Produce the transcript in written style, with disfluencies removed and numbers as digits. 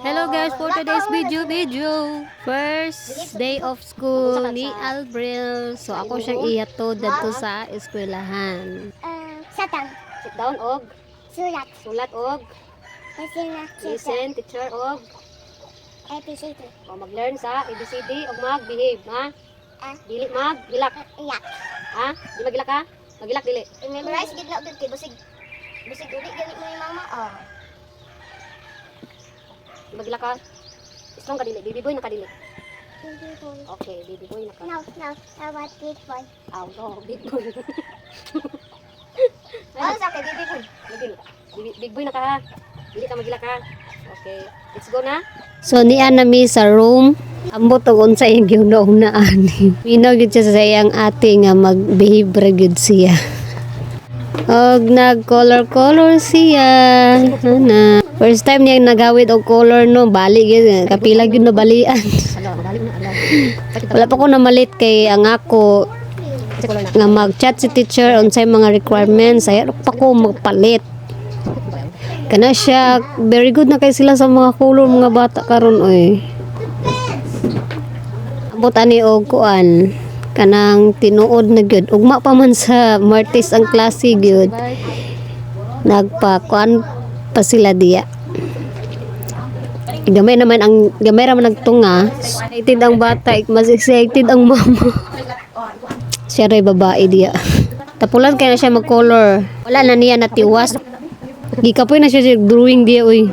Hello guys, for today's video. First day of school ni Albril. So ako siyang ihatod dito sa eskwelahan. Satang. Sit down og Sulat. sulat og listen, teacher og ABCD. o mag-learn sa ABCD og mag-behave, ha? Dili mag-hilak, Iyak. ha? Di mag-hilak ka? Mag-hilak dili. Memorize gid na udod kay busig. Busig uli gani mo ni mama. Di mag-hilak ka. Strong ka dili, baby boy na ka dili. Baby boy. Okay, baby boy na ka. No. I want big boy. Aw, no, big boy. Ano sa kay baby boy? Big boy na ka ha. Dili ka magila ka. Okay, let's go na. So niya nami sa room. Ambot og unsa yung giuna-unaan. Minaw gyud siya sa iyang ate nga mag-behave ra gyud siya. Og nag-color siya. Nana. First time niya nagawid og color no, bali gyud kapila gyud na balian. Wala pa ko na malit kay ang ako nga mag-chat si teacher unsay mga requirements, ay pa ko magpalit. Kana siya, very good na kay sila sa mga color mga bata karon oy. Ambot ani og kuan kanang tinuod na gyud. Ugma pa man sa Martes ang klase gyud. Nagpa kuan pa sila diya. Gamay raman nagtunga. Excited ang bata, mas excited ang mama. Siya ray babae diya. Tapulan kay na siya mag-color. Wala na niya natiwas. Gikapoy na siya drawing diya oy.